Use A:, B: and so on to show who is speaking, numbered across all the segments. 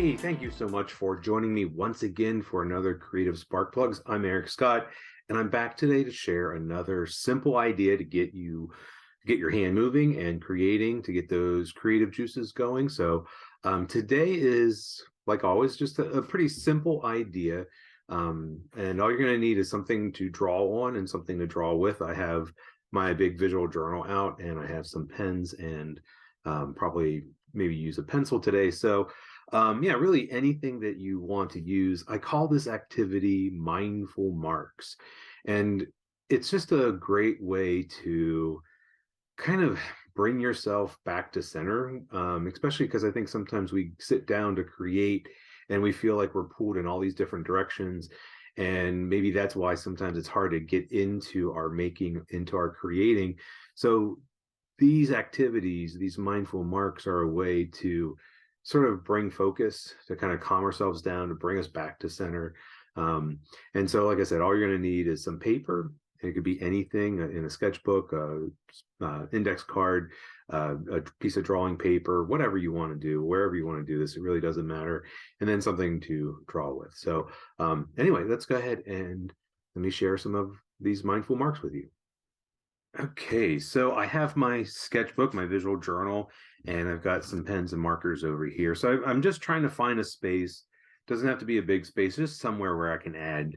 A: Hey, thank you so much for joining me once again for another Creative Spark Plugs. I'm Eric Scott, and I'm back today to share another simple idea to get your hand moving and creating to get those creative juices going. Today is, like always, just a pretty simple idea. And all you're going to need is something to draw on and something to draw with. I have my big visual journal out, and I have some pens and probably maybe use a pencil today. Yeah, really anything that you want to use. I call this activity mindful marks. And it's just a great way to kind of bring yourself back to center, especially because I think sometimes we sit down to create and we feel like we're pulled in all these different directions. And maybe that's why sometimes it's hard to get into our making, into our creating. So these activities, these mindful marks are a way to sort of bring focus, to kind of calm ourselves down, to bring us back to center. And so, like I said, all you're going to need is some paper. It could be anything in a sketchbook, index card, a piece of drawing paper, whatever you want to do, wherever you want to do this, it really doesn't matter. And then something to draw with. Anyway, let's go ahead and let me share some of these mindful marks with you. Okay, so I have my sketchbook, my visual journal, and I've got some pens and markers over here. So I'm just trying to find a space. Doesn't have to be a big space, just somewhere where I can add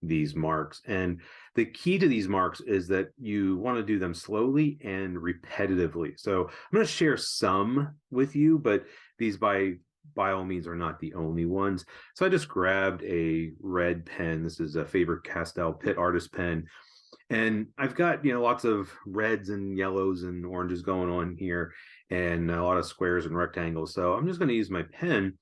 A: these marks. And the key to these marks is that you want to do them slowly and repetitively. So I'm going to share some with you, but these by all means are not the only ones. So I just grabbed a red pen. This is a Faber-Castell Pitt Artist pen. And I've got, lots of reds and yellows and oranges going on here and a lot of squares and rectangles. So I'm just going to use my pen.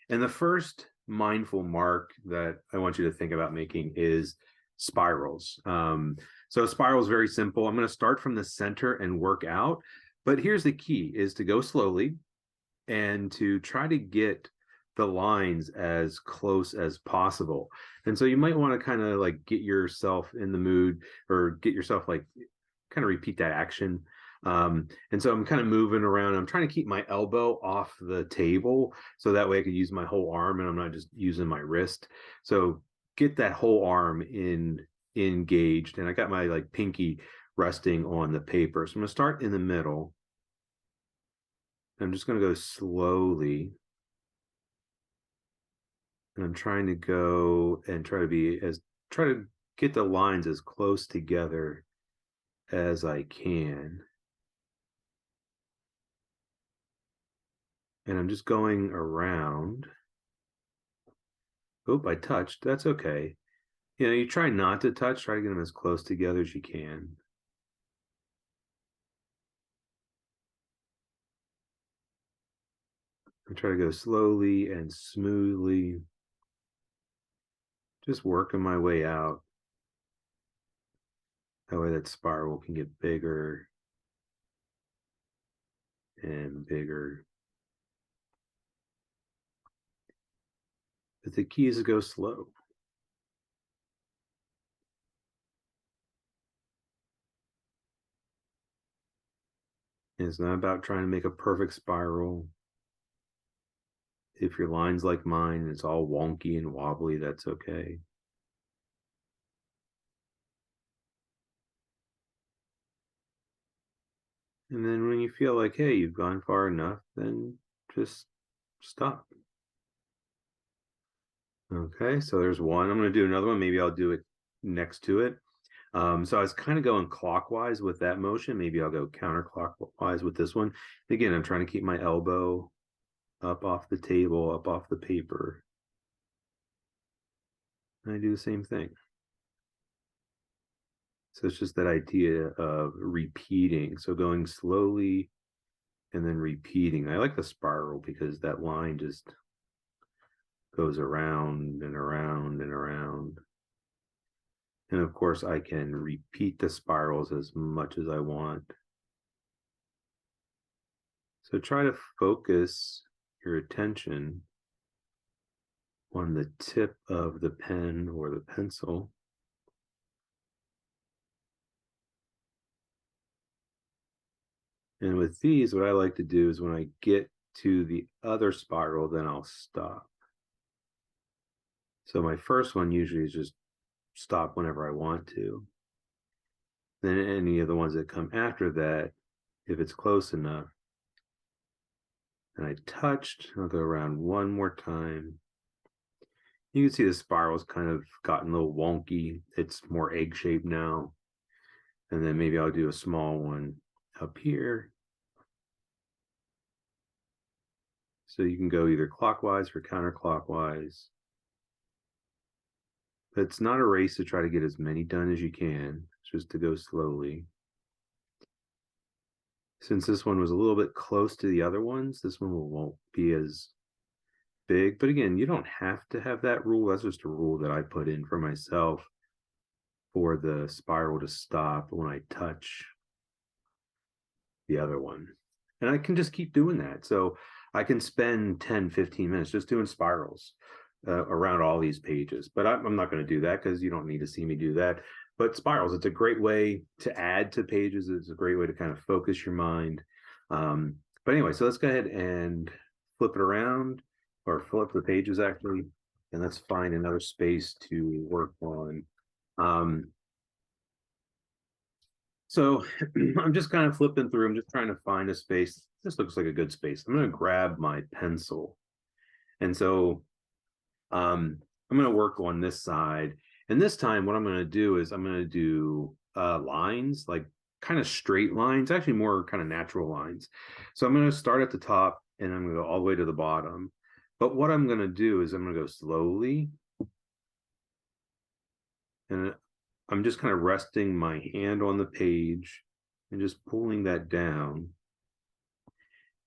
A: And the first mindful mark that I want you to think about making is spirals. So spirals, very simple. I'm going to start from the center and work out. But here's the key is to go slowly and to try to get the lines as close as possible. And so you might want to kind of like get yourself in the mood or get yourself like kind of repeat that action. And so I'm kind of moving around. I'm trying to keep my elbow off the table so that way I can use my whole arm and I'm not just using my wrist. So get that whole arm engaged. And I got my like pinky resting on the paper. So I'm going to start in the middle. I'm just going to go slowly. And I'm trying to go and try to get the lines as close together as I can. And I'm just going around. Oh, I touched. That's okay. You try not to touch, try to get them as close together as you can. I try to go slowly and smoothly, just working my way out. That way that spiral can get bigger and bigger. But the key is to go slow. And it's not about trying to make a perfect spiral. If your line's like mine and it's all wonky and wobbly, that's okay. And then when you feel like, hey, you've gone far enough, then just stop. Okay, so there's one. I'm going to do another one. Maybe I'll do it next to it. So I was kind of going clockwise with that motion. Maybe I'll go counterclockwise with this one. Again, I'm trying to keep my elbow up off the table, up off the paper. And I do the same thing. So it's just that idea of repeating. So going slowly and then repeating. I like the spiral because that line just goes around and around and around. And of course, I can repeat the spirals as much as I want. So try to focus your attention on the tip of the pen or the pencil. And with these, what I like to do is when I get to the other spiral, then I'll stop. So my first one usually is just stop whenever I want to. Then any of the ones that come after that, if it's close enough, and I touched, I'll go around one more time. You can see the spiral's kind of gotten a little wonky. It's more egg-shaped now. And then maybe I'll do a small one up here. So you can go either clockwise or counterclockwise. But it's not a race to try to get as many done as you can. It's just to go slowly. Since this one was a little bit close to the other ones, this one won't be as big. But again, you don't have to have that rule. That's just a rule that I put in for myself for the spiral to stop when I touch the other one. And I can just keep doing that. So I can spend 10, 15 minutes just doing spirals around all these pages. But I'm not going to do that because you don't need to see me do that. But spirals, it's a great way to add to pages. It's a great way to kind of focus your mind. But anyway, so let's go ahead and flip it around, or flip the pages actually, and let's find another space to work on. So I'm just kind of flipping through. I'm just trying to find a space. This looks like a good space. I'm going to grab my pencil. And so I'm going to work on this side. And this time what I'm going to do is I'm going to do lines, like kind of straight lines, actually more kind of natural lines. So I'm going to start at the top and I'm going to go all the way to the bottom. But what I'm going to do is I'm going to go slowly. And I'm just kind of resting my hand on the page and just pulling that down.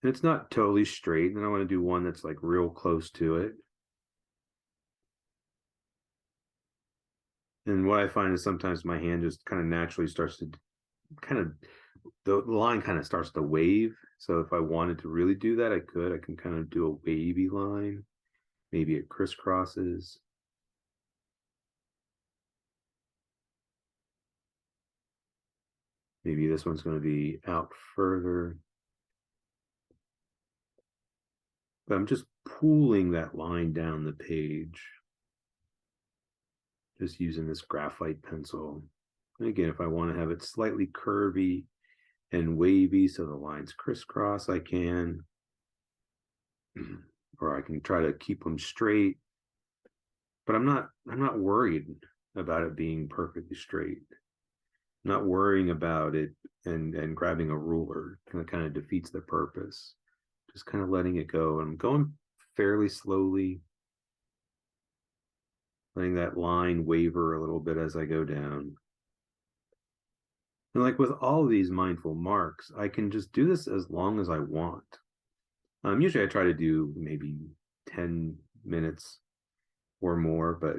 A: And it's not totally straight. And I want to do one that's like real close to it. And what I find is sometimes my hand just kind of naturally starts to the line kind of starts to wave. So if I wanted to really do that, I can kind of do a wavy line. Maybe it crisscrosses. Maybe this one's going to be out further. But I'm just pulling that line down the page. Just using this graphite pencil. And again, if I want to have it slightly curvy and wavy so the lines crisscross, I can. Or I can try to keep them straight. But I'm not worried about it being perfectly straight. I'm not worrying about it and grabbing a ruler. Kind of defeats the purpose. Just kind of letting it go. I'm going fairly slowly, letting that line waver a little bit as I go down. And like with all of these mindful marks, I can just do this as long as I want. Usually I try to do maybe 10 minutes or more, but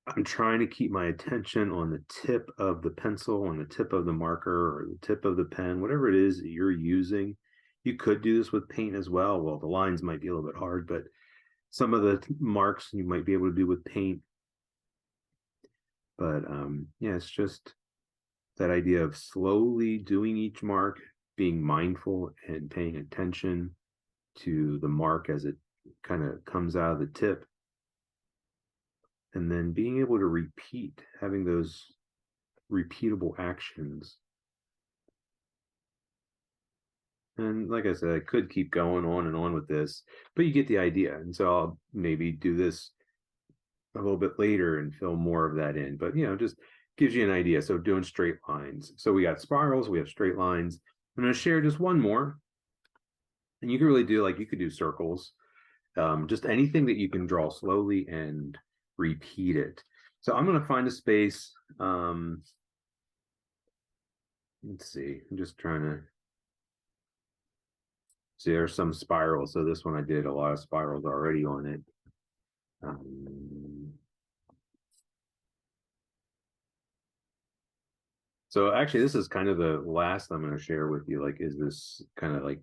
A: I'm trying to keep my attention on the tip of the pencil, on the tip of the marker, or the tip of the pen, whatever it is that you're using. You could do this with paint as well. Well, the lines might be a little bit hard, but some of the marks you might be able to do with paint. But yeah, it's just that idea of slowly doing each mark, being mindful and paying attention to the mark as it kind of comes out of the tip. And then being able to repeat, having those repeatable actions. And like I said, I could keep going on and on with this, but you get the idea. And so I'll maybe do this a little bit later and fill more of that in. But, just gives you an idea. So doing straight lines. So we got spirals, we have straight lines. I'm going to share just one more. And you can really do, you could do circles. Just anything that you can draw slowly and repeat it. So I'm going to find a space. Let's see. I'm just trying to see. There's some spirals. So this one I did a lot of spirals already on it. So actually, this is kind of the last I'm going to share with you. Is this kind of like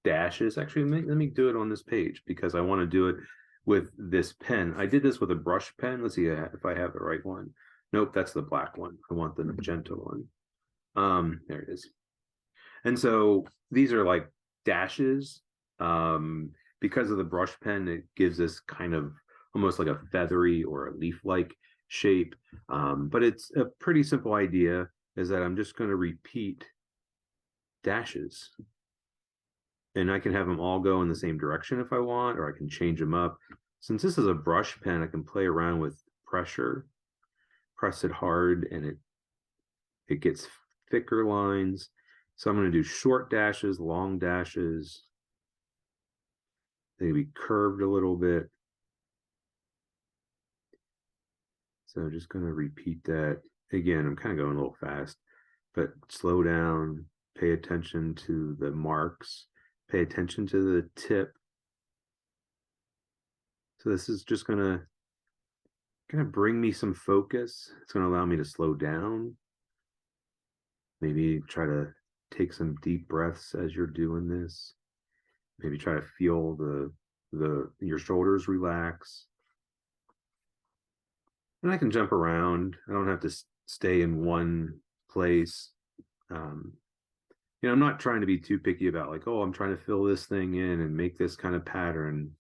A: dashes? Actually, let me do it on this page because I want to do it with this pen. I did this with a brush pen. Let's see if I have the right one. Nope, that's the black one. I want the magenta one. There it is. And so these are like dashes. because of the brush pen, it gives this kind of almost like a feathery or a leaf-like shape. But it's a pretty simple idea, is that I'm just going to repeat dashes. And I can have them all go in the same direction if I want, or I can change them up. Since this is a brush pen, I can play around with pressure, press it hard, and it gets thicker lines. So I'm going to do short dashes, long dashes. They be curved a little bit. So just going to repeat that. Again, I'm kind of going a little fast, but slow down, pay attention to the marks, pay attention to the tip. So this is just going to bring me some focus. It's going to allow me to slow down. Maybe try to take some deep breaths as you're doing this. Maybe try to feel your shoulders relax. And I can jump around. I don't have to stay in one place. I'm not trying to be too picky about like, oh, I'm trying to fill this thing in and make this kind of pattern.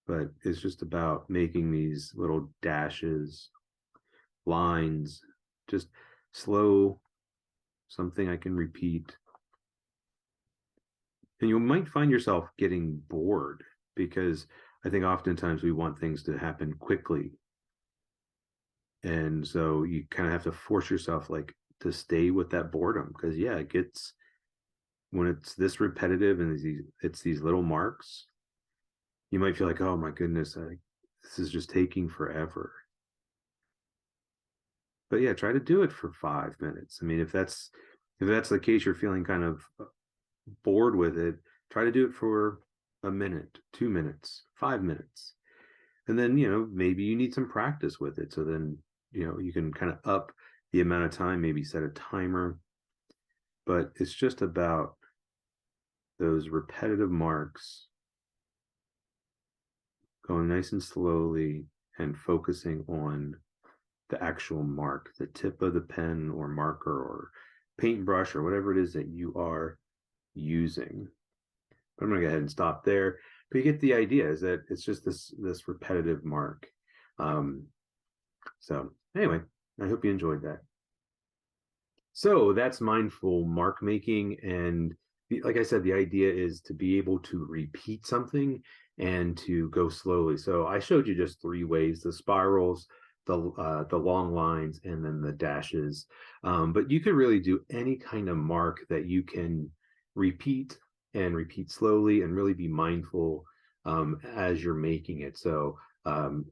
A: But it's just about making these little dashes, lines, just slow, something I can repeat. And you might find yourself getting bored, because I think oftentimes we want things to happen quickly. And so you kind of have to force yourself like to stay with that boredom, because it gets, when it's this repetitive and it's these little marks, you might feel like, oh my goodness, this is just taking forever. But yeah, try to do it for 5 minutes. I mean, if that's the case, you're feeling kind of bored with it, try to do it for a minute, 2 minutes, 5 minutes. And then, maybe you need some practice with it. So then, you can kind of up the amount of time, maybe set a timer. But it's just about those repetitive marks, going nice and slowly and focusing on the actual mark, the tip of the pen or marker or paintbrush or whatever it is that you are using. But I'm going to go ahead and stop there. But you get the idea, is that it's just this repetitive mark. So anyway, I hope you enjoyed that. So that's mindful mark making. And like I said, the idea is to be able to repeat something and to go slowly. So I showed you just 3 ways: the spirals, the long lines, and then the dashes. But you could really do any kind of mark that you can repeat and repeat slowly and really be mindful as you're making it. So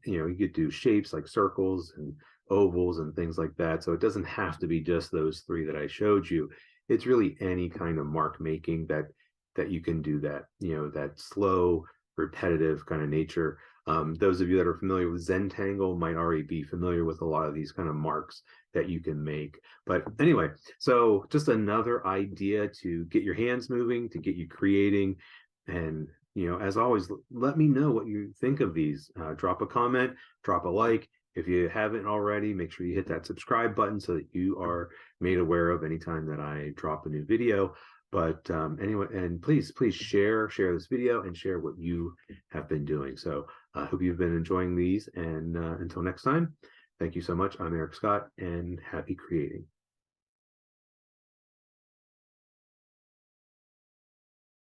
A: you could do shapes like circles and ovals and things like that. So it doesn't have to be just those 3 that I showed you. It's really any kind of mark making that you can do that, that slow, repetitive kind of nature. Those of you that are familiar with Zentangle might already be familiar with a lot of these kind of marks that you can make. But anyway, so just another idea to get your hands moving, to get you creating. And as always, let me know what you think of these. Drop a comment, drop a like. If you haven't already, make sure you hit that subscribe button so that you are made aware of anytime that I drop a new video. But anyway, and please share this video and share what you have been doing. So I hope you've been enjoying these. And until next time, thank you so much. I'm Eric Scott, and happy creating.